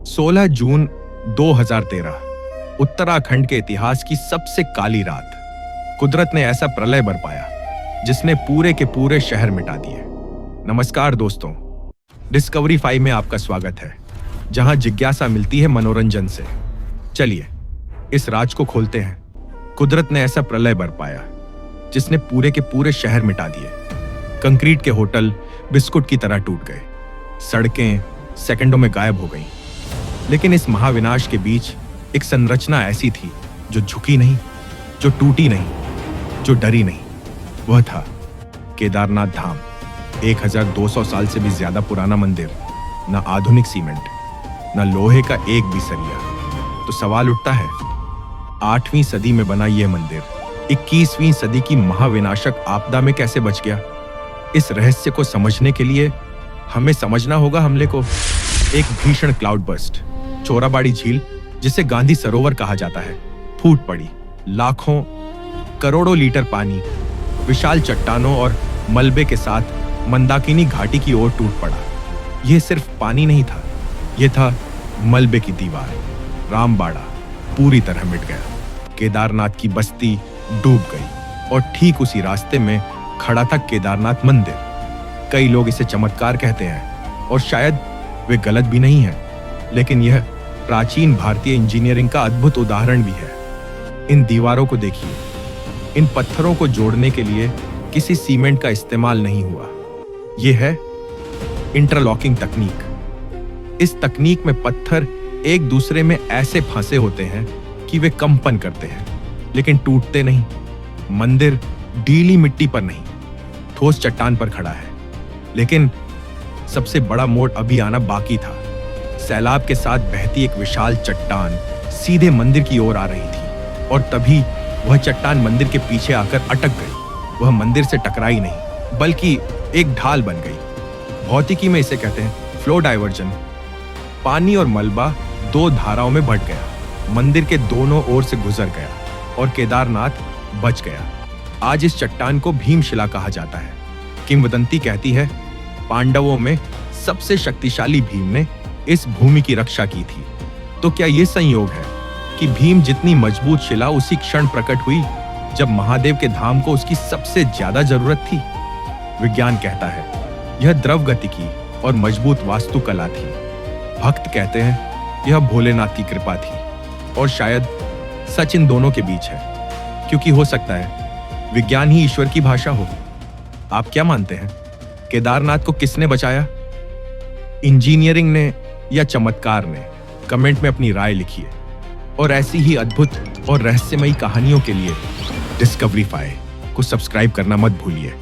16 जून 2013 उत्तराखंड के इतिहास की सबसे काली रात। कुदरत ने ऐसा प्रलय बरपाया जिसने पूरे के पूरे शहर मिटा दिए। नमस्कार दोस्तों, डिस्कवरी 5 में आपका स्वागत है, जहां जिज्ञासा मिलती है मनोरंजन से। चलिए इस राज को खोलते हैं। कुदरत ने ऐसा प्रलय बरपाया जिसने पूरे के पूरे शहर मिटा दिए। कंक्रीट के होटल बिस्कुट की तरह टूट गए, सड़कें सेकंडों में गायब हो गईं। लेकिन इस महाविनाश के बीच एक संरचना ऐसी थी जो झुकी नहीं, जो टूटी नहीं, जो डरी नहीं। वह था केदारनाथ धाम। 1200 साल से भी ज्यादा पुराना मंदिर, न आधुनिक सीमेंट, न लोहे का एक भी सरिया। तो सवाल उठता है, 8वीं सदी में बना यह मंदिर 21वीं सदी की महाविनाशक आपदा में कैसे बच गया? इस रहस्य को समझने के लिए हमें समझना होगा हमले को। एक भीषण क्लाउड बर्स्ट, चोराबाड़ी झील जिसे गांधी सरोवर कहा जाता है, फूट पड़ी। लाखों करोड़ों लीटर पानी विशाल चट्टानों और मलबे के साथ मंदाकिनी घाटी की ओर टूट पड़ा। यह सिर्फ पानी नहीं था, यह था मलबे की दीवार। रामबाड़ा पूरी तरह मिट गया। केदारनाथ की बस्ती डूब गई और ठीक उसी रास्ते में खड़ा था केदारनाथ मंदिर। कई लोग इसे चमत्कार कहते हैं और शायद वे गलत भी नहीं है, लेकिन यह प्राचीन भारतीय इंजीनियरिंग का अद्भुत उदाहरण भी है। इन दीवारों को देखिए, इन पत्थरों को जोड़ने के लिए किसी सीमेंट का इस्तेमाल नहीं हुआ। यह है इंटरलॉकिंग तकनीक। इस तकनीक में पत्थर एक दूसरे में ऐसे फंसे होते हैं कि वे कंपन करते हैं, लेकिन टूटते नहीं। मंदिर ढीली मिट्टी पर नहीं, ठोस चट्टान पर खड़ा है। लेकिन सबसे बड़ा मोड़ अभी आना बाकी था। सैलाब के साथ बहती एक विशाल चट्टान सीधे मंदिर की ओर आ रही थी, और तभी वह चट्टान मंदिर के पीछे आकर अटक गई। वह मंदिर से टकराई नहीं, बल्कि एक ढाल बन गई। भौतिकी में इसे कहते हैं फ्लो डाइवर्जन। पानी और मलबा दो धाराओं में बंट गया, मंदिर के दोनों ओर से गुजर गया और केदारनाथ बच गया। आज इस चट्टान को भीमशिला कहा जाता है। किंवदंती कहती है, पांडवों में सबसे शक्तिशाली भीम ने इस भूमि की रक्षा की थी। तो क्या यह संयोग है कि भीम जितनी मजबूत शिला उसी क्षण प्रकट हुई जब महादेव के धाम को उसकी सबसे ज्यादा जरूरत थी? विज्ञान कहता है यह द्रव गतिकी और मजबूत वास्तुकला थी। भक्त कहते हैं यह भोलेनाथ की कृपा थी। और शायद सच इन दोनों के बीच है, क्योंकि हो सकता है विज्ञान ही ईश्वर की भाषा हो। आप क्या मानते हैं? केदारनाथ को किसने बचाया? इंजीनियरिंग ने या चमत्कार ने? कमेंट में अपनी राय लिखिए। और ऐसी ही अद्भुत और रहस्यमयी कहानियों के लिए डिस्कवरी 5 को सब्सक्राइब करना मत भूलिए।